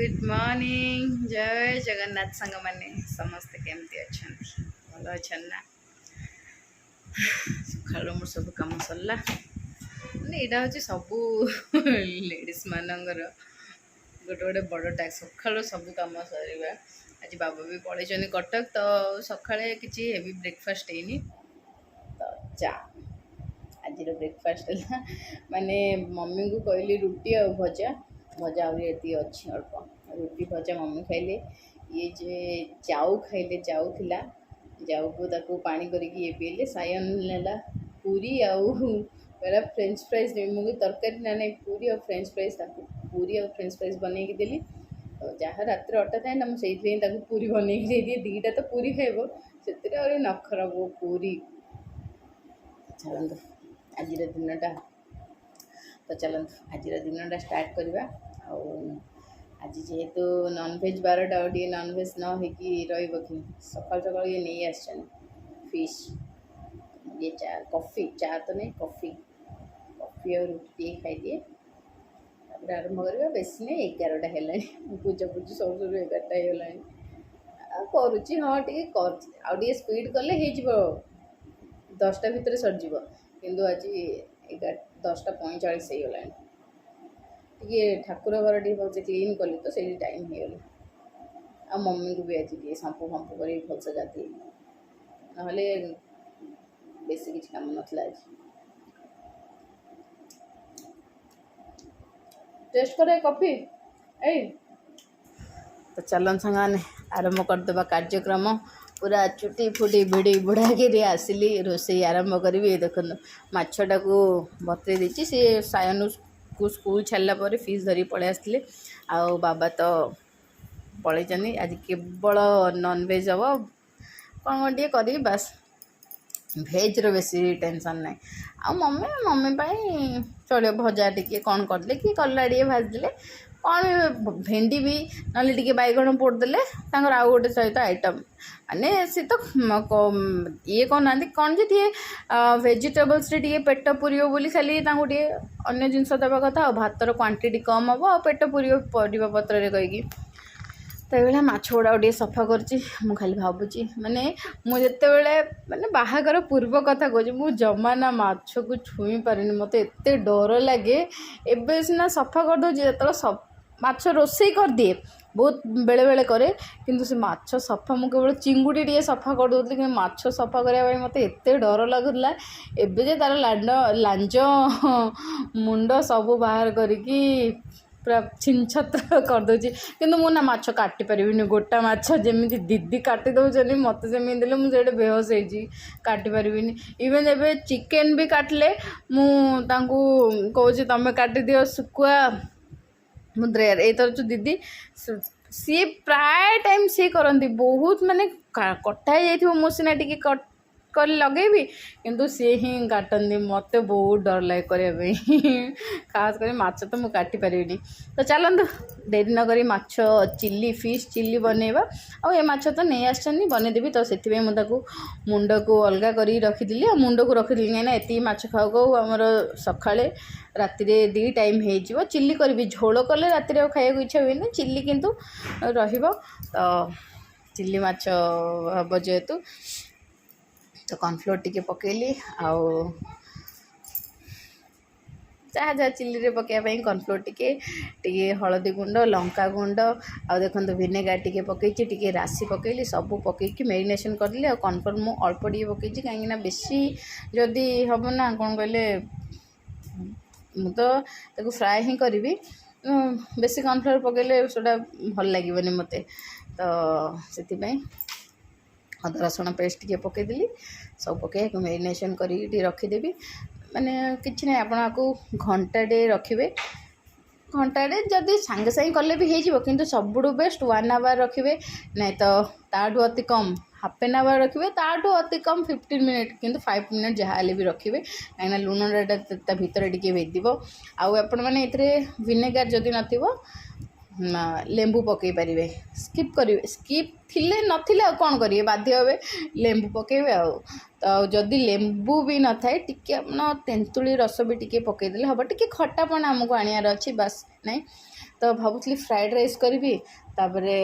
Good morning जय जगन्नाथ संग माने समस्ते केमती अच्छा भल अच्छा ना सकाल मोर सब कम सरला मैंने यहाँ हूँ सबू लेडीज मानकर गोटे गोटे बड़ टास्क सकाल सब कम सर आज बाबा भी पलैं कटक तो सका किसी हेवी ब्रेकफास्ट है तो चा आज ब्रेकफास्ट है माने मम्मी को कहली रुटी और भजा भजा आती अच्छी अल्प रुटी भजा मम्मी खाइले ये जे जाऊ खाइले जाऊ थिला जाऊ को ताको पानी करके ये पीले सायन नेला पूरी आउ पहला फ्रेंच फ्राइज मुझे तरकारी ना नहीं पूरी और फ्रेंच फ्राइज ताको पूरी और फ्रेंच फ्राइज बन देली तो जहाँ रात अटा थाए ना मुझे पूरी बन दिए दीटा तो पूरी खाइब से नखरा वो पूरी चलते आज दिनटा तो चलते आज दिनटा स्टार्ट करवा आज जेहेतु नॉनवेज बारटा गोटे नॉनवेज न हो कि सकाल सकाल ये नहीं आसन फिश ये चा कॉफ़ी चा तो नहीं कॉफ़ी कॉफ़ी और रुटी खाई आरंभ करवा बेस नहीं 11टा है पूजा पूजी सब सब 11टा हो करुच्ची हाँ टे कर स्पीड कले हो 10टा भितर सरज किंतु आज 10टा 45 हो गला टे ठाकुर घर टे भलसे क्लीन कली तो से टाइम हो गला आ मम्मी को भी आज टे शांपू फांपू कर भलसे गाधे ना बेस किसी कम नाला आज टेस्ट करे कॉफी ए तो चलन संगाने आरंभ करदे कार्यक्रम पूरा चुटी फुटी भिड़ी बुढ़ा के आसिली रोसे आरंभ करी देख मछटा को बतई देती सी सायन को स्कूल छाड़ा पर फिश धरी पलि आसते आउ बाबा तो पलैं आज केवल नॉनवेज हम कौन गोटे कर बास भेज बेसी टेंशन ना आ मम्मी मम्मी चलो भजा टी कौन करदे कि कला टे भाजदे कौन भेंडी भी ना टे बैगण पोड़दे आउ गोटे सहित आइटम माने सी तो ये कहना कौन जी टे भेजिटेबल्स टे पेट पूरीब बोली खाली टे अन्य जिनस देवा कथा भातर क्वांटिटी कम हम आ पेट पूरीब परिबा पत्र कहीकि तो ये माछ गुड़ा टे सफा कर खाली भावुची माने मुझे माने बाहागर पूर्व कथा कहूँ मुझे जमा ना माछ को छुई पारे मत एत डर लगे एबे सीना सफा कर दूँ जो सब माछ रोसई कर दिए बहुत बेले बेले करे किंतु से माछ सफा मु केवल चिंगुड़ी टे सफा कर दूसरी कि माछ सफा करने मत एत डर लगुला एबे तार लांज मुंड सब बाहर करिकी पूरा छिनछत्र करदे कि मुझे माछ काटी पारिनी गोटा माछ जमी दीदी काटी दौरान मत जमी देले मुझे बेहोश हो काटी पारिनी इवेन एबे चिकेन भी काटले मुझे तुम काटी दियो सुकुआ मुद्रेयर एथर जो दीदी सी प्राय टाइम सी करती बहुत माने कटा जाइए मो सीना टी कट कर लगेबी किंतु सी ही काटती मत बहुत डर लगे करने खास कर माछ तो मुझे काटी पारिनी तो चलते देरी नक माछ चिल्ली फिश चिल्ली बनइबा आ ये माछ तो नहीं आसनी बनईदेवी तो से मुझे मुंड को अलग कर रखीदी आ मुंड को रखीदी कहीं एति माछ खाऊ खाऊ आमर सका राति 2 टाइम हो चिल्ली करी झोल कले राति खाया इच्छा हुए चिल्ली किंतु रहिबो तो चिल्ली माछ हम जेहेतु तो कॉर्नफ्लोर टी पकेली आउ जहाँ जहाँ चिल्ली रे पकाइबाई कॉर्नफ्लोर टी हलदी गुंड लंका गुंड आ देखो विनेगार टी पकई टी राशि पकेली सब पकईकी मेरिनेशन करली आ कॉर्नफ्लोर मु अल्प टी पकई कहीं बेसी जदि हम ना कौन कहले तो फ्राए ही करी बेसी कॉर्नफ्लोर पकईले सोटा भल लगे मत तो से अदा रसुण पेस्ट टी पकईदेली सब पकई मेरिनेशन कर रखीदेवी माने किसी ना आपको घंटाटे रखिए घंटाटे जदि सांगे सांगे कले भी हो किंतु सबुठु बेस्ट 1 आवर रखिए नहीं तो ताठू अति कम हाफ एन आवर रखिए ताठू अति कम 15 मिनट किंतु 5 मिनट जहाँ भी रखिए कहीं लुणटा भितर टी भेद आपण मैंने विनेगार जदि न लेंबू पकई पारे स्किप करेंगे स्किप थिले नथिले कौन करेंगे बाध्य हे लेंबू पकईबे तो जदि लेंबू भी न थाए टिके तेंतुली रस भी टिके पकईदेले हम टिके खट्टापण आमको आनियार अच्छी बस नहीं तो भावुली फ्राइड राइस करी तापरे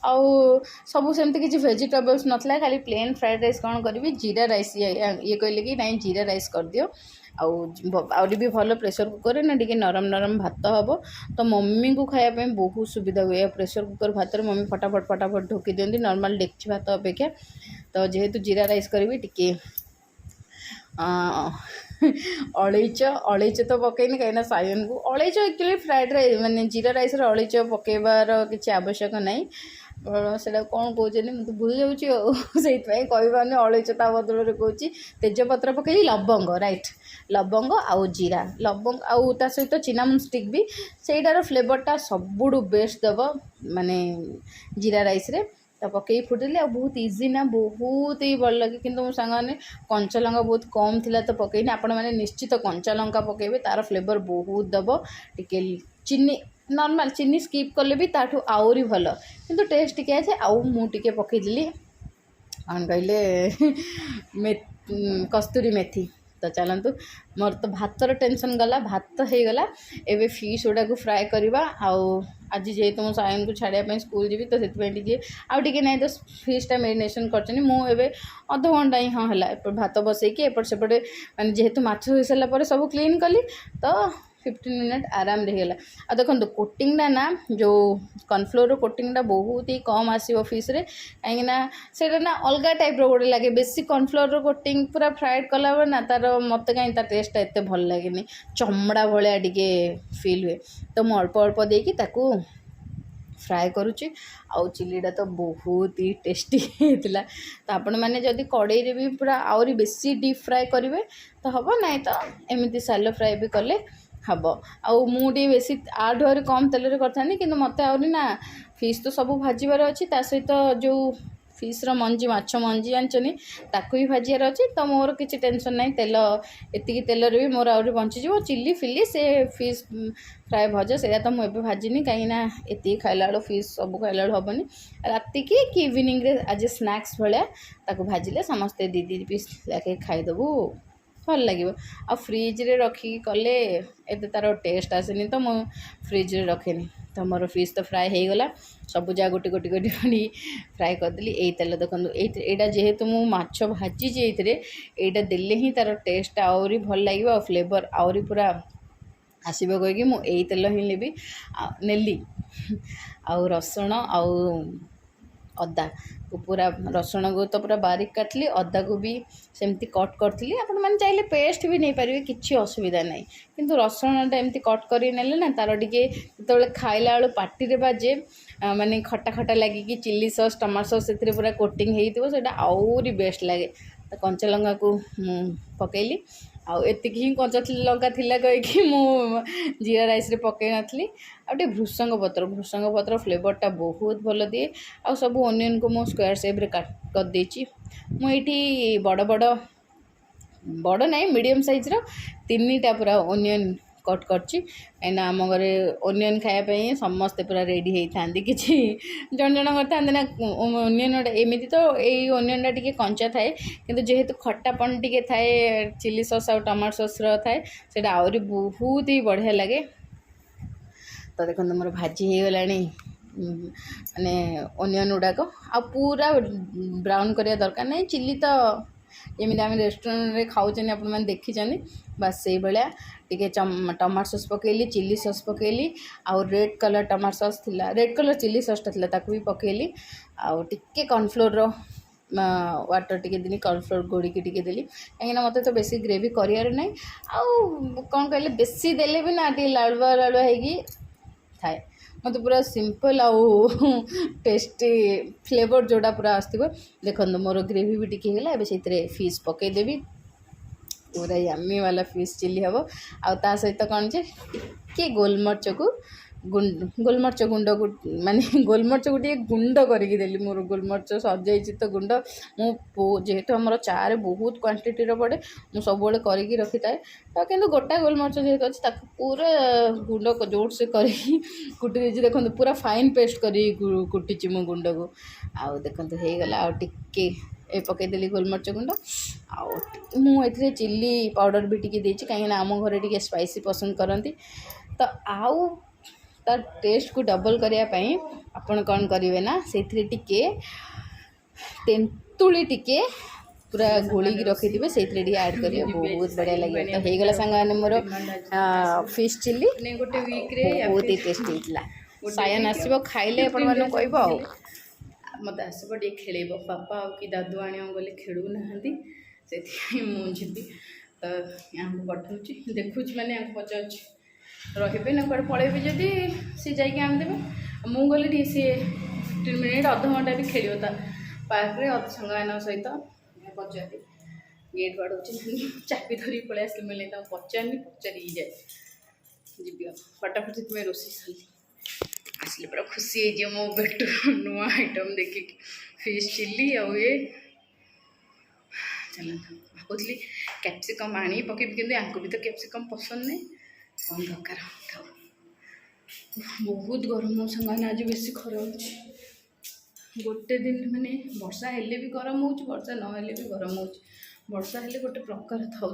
आउ सब सेमती किसी वेजिटेबल्स नथला खाली प्लेन फ्राइड राइस कौन करी जीरा राइस ये कहले कि नहीं जीरा राइस कर दियो आउरी भी भल प्रेशर कुकर ना टी नरम नरम भात हम तो मम्मी को खायापी बहुत सुविधा हुए प्रेशर कुकर भात मम्मी फटाफट ढोकी दिखती नॉर्मल डेक्ची भात अपेक्षा तो जेहेतु जीरा राइस करी टी अलैच तो पकईनी कहीं सायन को अलैच एक्चुअली फ्राइड राइस माने जीरा राइस अलैच पकईबार किसी आवश्यक नहीं सेटा कौन कहते मुझे भूल जाऊँगी कहवानी अलैच ता बदल में कौच तेजपत्र पकईली लवंग राइट लवंग आउ जीरा लवंग आउ ता सहित चिनामन स्टिक भी सेटार फ्लेवरटा सबुठु बेस्ट दब माने जीरा राइस रे तो पकई फुटेली आ बहुत इजी ना बहुत ही भल लगे कि मो सांग कंचा लंका बहुत कम थिला तो पकईनी आपण मैंने निश्चित कंचा लंका पकेबे तार फ्लेवर बहुत दब टिके चीनी नॉर्मल चीनी स्किप कले भी ताठू आउरी भल किंतु टेस्ट टिके आछे आउ मु टिके पकईदेली कौन कहले कस्तूरी मेथी तो चलतु मोर तो भातर टेंशन गला भात हो गला एवं फिश गुड़ा को फ्राए करवा आज जेहेतु मो सायन को छाड़िया स्कूल जी तो से आउे ना तो फिशटा मेरिनेशन कर मुझे अध घंटा ही हाँ है भात बसैकी एपट सेपटे मैंने जेहेतु माछ हो सारापर सब क्लीन कली तो 15 मिनट आराम रहेगा आ देखो कोटिंगटा ना जो कॉर्नफ्लोर कोटिंगटा बहुत ही कम आसो फिश रे कहीं से ना अलग टाइप गोटे लगे बेसी कॉर्नफ्लोर कोटिंग पूरा फ्राइड कला ना तार मत कहीं टेस्ट एत भल लगे चमड़ा भाया टे फिल हुए तो मुझे अल्प अल्प देकी फ्राए करुच्ची आउ चिलीटा तो बहुत ही टेस्टी होता तो आपण मैंने जदि कड़े भी पूरा आउरी बेसी डीप फ्राए करेंगे तो हम ना तो एमती सालो फ्राए भी कले हम आउ मुझे बेसी आठू आहरी कम तेल करता कि मत आहरी ना फिश तो सब भाजबार अच्छी सहित जो फिश्र मंजी माछ मंजी आनी ताकू भी भाजार अच्छी तो मोर किसी टेंशन ना तेल एति तेल भी मोर आहरी बंचीज चिली फिली से फिश फ्राए भजा से तो मुझे भाजिनी कहीं एति खाइला बेलू फिश सब खाइला बेलू हेनी राति कि इवनिंग आज स्नैक्स भाया भाजिले समस्ते दी दी पीस लाखे खाईदेबू भल लगे आ फ्रिज्रे रखिकी कले एत तार टेस्ट आसेनी तो मु फ्रिज्रे रखेनी तो मोर फिश तो फ्राए हो गला सब जगह गोटे गोटे गोटे फ्राए करदेली यही तेल देखो यहाँ जेहेतु मु माछ भाजी यहाँ देले ही तार टेस्ट आहरी भल लगे आ फ्लेवर आहरी पूरा आसब कहीकि मुझे यही तेल ही नेबी नेली आउ रसुण आउ अदा को पूरा रसुण को तो पूरा बारीक काटली अदा को भी सेमती कट करी आपण मैंने चाहिए पेस्ट भी नहीं पारे किसी असुविधा ना किंतु रसुणटा एमती कट कर ना तार टे जो खाइला बेलू पार्टी बाजे माने खटा खटा लगे चिली सॉस टमाटो सॉस से पूरा कोटिंग होता है आहरी बेस्ट लगे तो कंचा लंका को पकईली आतिक ही कंचा लंका थिला कहीकि मु जीरा राइस रे पकई नथली आटे भृषंग पत्र फ्लेवरटा बहुत भल दिए आ सब ओनियन को मो स्क्वायर शेप रे काट कर देची मुझे बड़ बड़ बड़ ना मीडियम साइज रो 3टा पूरा ओनियन कट करची कहीं आम घरे ओनियन खायापी समस्ते पूरा रेडी होता किसी जन जन करता ना ओनियन एमती तो यही ओनियन टी कंचा थाए कि जेहेतु खट्टापन टी थाए चिली सॉस और टमाटो सॉस थाए से आहरी बहुत ही बढ़िया लगे तो देखो मोर भाजी हो गला माने ओनियन गुड़ाक आ पूरा ब्राउन करिया दरकार नहीं चिली तो जमी आम रेस्टोरेंट रे खाऊँ आप देखी बस से भाया टी टमाटो सॉस पकईली चिली सॉस पकईली आउ रेड कलर टमाटो सॉस थिला रेड कलर चिली सॉसटा थिला ताकू भी पकईली आउ टिके कॉर्नफ्लोर वाटर टिके देनी कॉर्नफ्लोर गोड़ीकी टिके देली कहीं मत तो बेसी ग्रेवी करार ना आउ कौन कहले बेसी देले भी ना टे लालुआ लालुआ होगी थाए मत पूरा सिंपल आउ टेस्टी फ्लेवर जोड़ा पूरा आसो देखो मोर ग्रेवी भी टिके गला एबे से फिश पकईदेवी पूरा यम्मी वाला फिश चिली हम आ सहित कौन टे गोलमर्च को गोलमर्च गुंड को माने गोलमर्च को गुंड करके देली मोर गोलमर्च सजाई तो गुंड मु जेहेतु आम चारे बहुत क्वांटिटी पड़े मुझे सब करके रखी थाए तो कि गोटा गोलमर्च जेहेतु अच्छे पूरा गुंड जोर से करके कुटी देती देखो पूरा फाइन पेस्ट कर कुटी मो गुंड को आउ देखो हो गला आ टिके ए पकईदेली गोलमर्च गुंड आउ चिली पाउडर भी टी देती कहीं आम घर टे स्पाइसी पसंद करती तो आउ तार टेस्ट को डबल करने आपण कौन करेंगे ना से टिके तेंतुली टिके पूरा गोलिकी रखिथे से ऐड करेंगे बहुत बढ़िया लगे। तो हो गला सांग मोर फिश चिल्ली बहुत ही टेस्टी होता। सायन आसो खाइले आपण मैंने कह मत आसब टे खेल पापा कि दादू आने गले खेलू ना से मुझे तो यहाँ को पठाऊँच देखुच मैंने यहाँ पचार रे ना कड़े पलैबे जदि सी जा आनदेवे मुझे गली सी 15 मिनिट अध घंटा भी खेल पार्क में सांग सहित पचार गेट बाड़ चापी धरी पलि आस मिले पचारनी पचारि जाए जी फटाफट से रोसे सारी आसले पूरा खुशी है मो बेटू नुआ आइटम देखिक फिश चिल्ली आए चल भावुली कैप्सिकम आनी पकेबी कि भी तो कैप्सिकम पसंद नहीं कौन दरकार खाओ बहुत गरम मो सांग आज बेसी खरा हो गोटे दिन माने वर्षा हेले भी गरम हो वर्षा नहेले भी गरम हो वर्षा हेले गोटे प्रकार था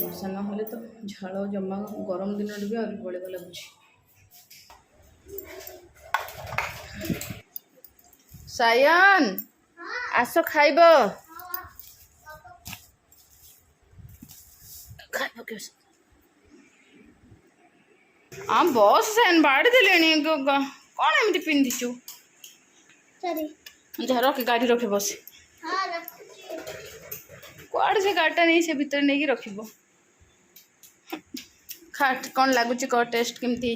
वर्षा ना तो झाड़ जमा गरम दिन भी आहरी बड़े लगुच। सायन आस खाइब हाँ बस सैन बाड़ी देले कौन एमती पिंधिचु जा रखे गाड़ी रखे बस कौड़ से गाड़ीटा नहीं से भीतर नहीं रखिब खाट कौन लगुच कह टेस्ट केमती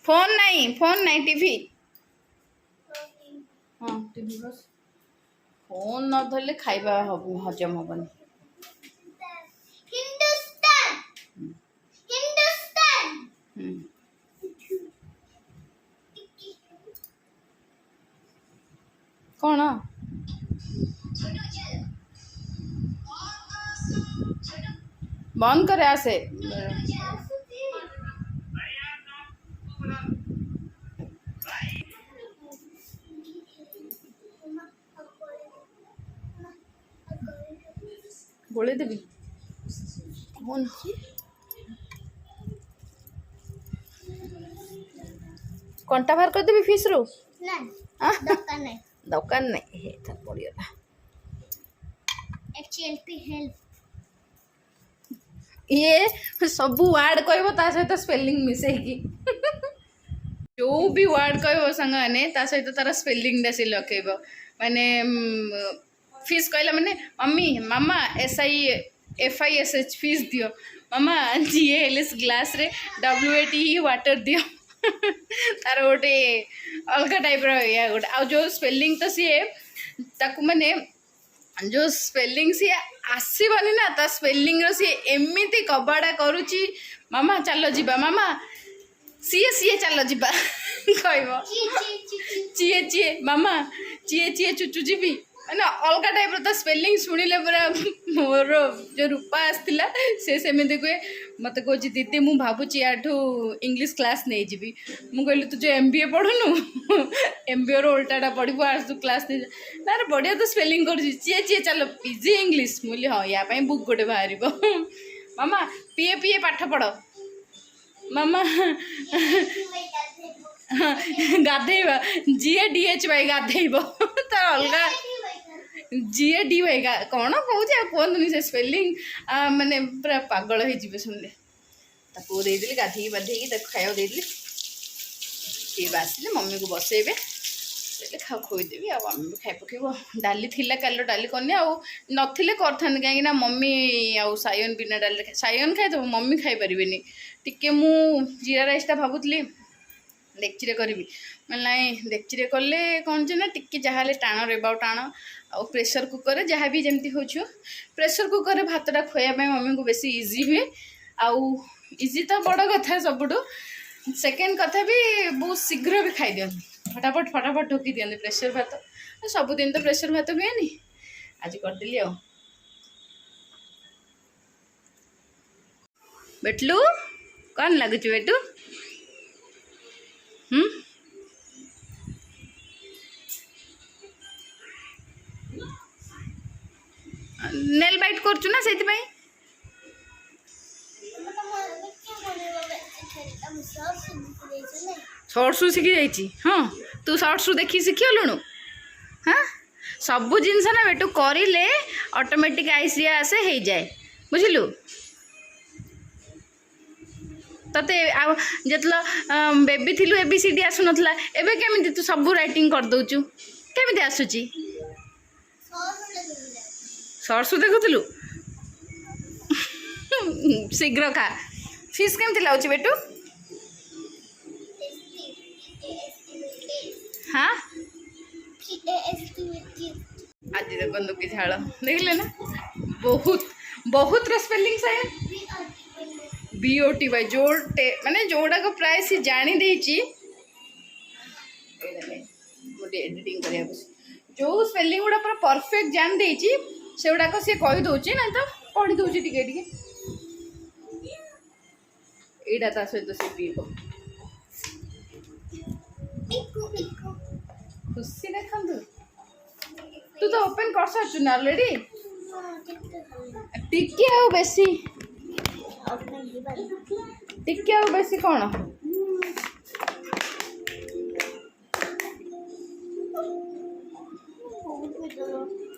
फोन नहीं टीवी हाँ टीवी बस फोन न धरले खाइबा हजम हेनी कौन बंद करे आसे बोले देवी कौन कंटा बाहर कर देवी फिश रू दौकान नहीं है था पड़ीगला ये सब वार्ड कह सहित स्पेलिंग मिसेकी जो भी वार्ड कह सांग मैंने सहित तार स्पेलिंग सी लखेब माने फिश कहला माने मम्मी मामा FISH फिश दियो मामा GALS ग्लास रे WATE वाटर दियो तार गोटे अलग टाइप रा गोटे आ जो स्पेलिंग तो सी ताकू माने जो स्पेलिंग सी आसबनी ना ता स्पेलिंग रो सी एमती कबाड़ा करुची मामा चलो जीबा मामा सीए चलो जीबा कहब चीए चीए मामा चीए चीए चुचु जीबी मैंने अलग टाइप रो स्पेलिंग शुणिले पूरा मोर जो रूपा आसला सेमती कहे मत कह दीदी मु भावुची याठू इंग्लिश क्लास नहीं जी मु कहली तू जो MBA पढ़ुनु MBA रो उल्टाटा पढ़ू आज तू क्लास नहीं ना बढ़िया तो स्पेलिंग कर चीए चीए चलो PG इंग्लिश मुझे हाँ या बुक गोटे बाहर मामा पीए पाठ पढ़ मामा गाधेबा GADH भाई गाधेब तार अलग GAD भाई कौन कौन कहतुनि से स्पेलिंग माने पूरा पागल हो शुणिले ताको देदेली गाधे बाधे खाया देदेली सी आसिले मम्मी को बसैबे खा खोईदेवी आ मम्मी भी खाई पकेब डाली थिला कालो डाली करनी आथिले करते कहीं मम्मी आउ सायन बिना डाली सायन खाई मम्मी खाई पारे टिके मु जीरा राइसटा भावुली डेक्ची करी मैं नाई डेक्ची कले कौन जे ना टिके जहाँ टाण रेबा टाण आ प्रेसर कुकर जहाँ भी जमती हो प्रेसर कुकर भातटा खोया मम्मी को बेसी इजी हुए आउ इजी तो बड़ कथा सबुठू सेकेंड कथा भी बहुत शीघ्र भी खाई दिखती फटाफट ठोकी दिखती प्रेसर भात सबुदिन तो प्रेसर भात हुए नी आज करदेली आ बेटलू कौन लगुच बेटू सर्ट्सु शिखी जाइए हाँ तू सर्ट्सु देखी शिखिगलुणु हाँ सबू जिनस ना बेटू करें ऑटोमेटिक आईसीआ आसे हो जाए बुझिलु तते जितल बेबी थिलु एबीसीडी आसु नथला एबे केमिति तू सब राइटिंग कर दउचु केमिति आसुची सर्ट्सु देखुथिलु शीघ्र खा फिश केमिति लाउची बेटू हाँ आज देखो कि झाड़ देखले ना बहुत बहुत स्पेलिंग बीओटी बाय जोटे माने जोड़ा को प्राय से जानी देची मोटे एडिटिंग करिया जो स्पेलिंग गुड़ा पूरा परफेक्ट जान देची से गुड़ा को से कहि दोची ना तो पढ़ी दोची टिके टिके एडा ता सहित से पीबो खुशी देखंतु तू तो ओपन कर साचु ना ऑलरेडी टिके आ बेसी टिके आ बेसी कौन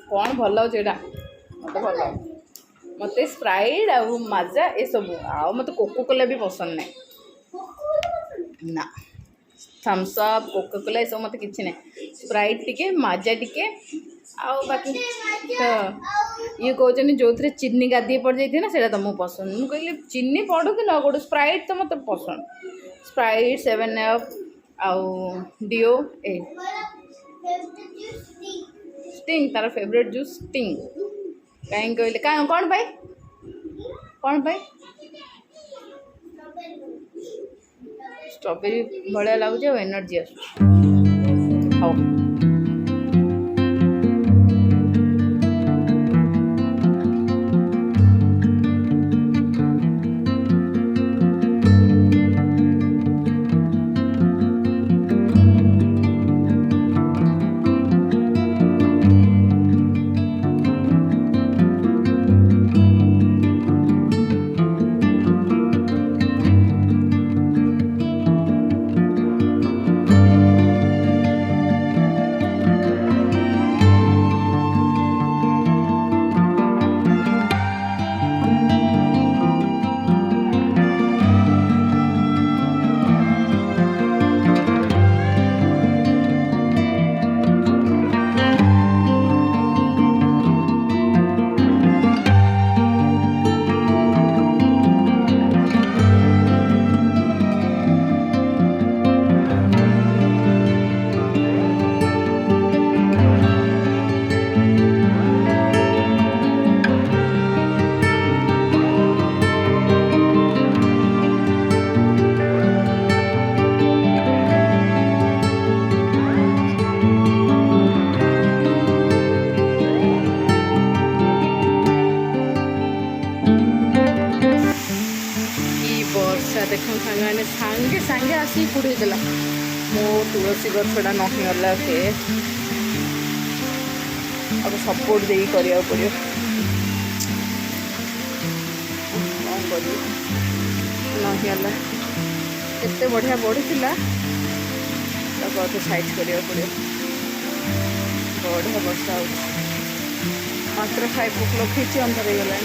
कौन भल होगा मत भल मत स्प्राइट आ माजा ये सब आ मत कोको कोला भी पसंद नहीं ना थम्स अप कोको कोला ये सब मत किसी नहीं स्प्राइट टिके माजा टिके आओ बाकी तो ये कहते जो थे चीनी गादी पड़ जाती ना ସେଇଟା तुमको पसंद मुझे कहली चीनी पड़ू कि न पड़ू स्प्राइट तो मत पसंद स्प्राइट 7 अप आउ डिओ ए स्टिंग तार फेवरेट जूस स्टिंग कहीं कहले कौन पाई स्ट्रॉबेरी भाया लगुच एनर्जी आस हाँ देखो सांगे सांगे सांगे आसी पुड़े देला मो तुलसी गछटा नहींगला से अब सपोर्ट दे करिया पड़ो कौन कर नहींगला केते बढ़िया बढ़ी साइज करिया पड़ो बढ़िया वर्षा हो मात्र 5 o'clock अंधार हो गला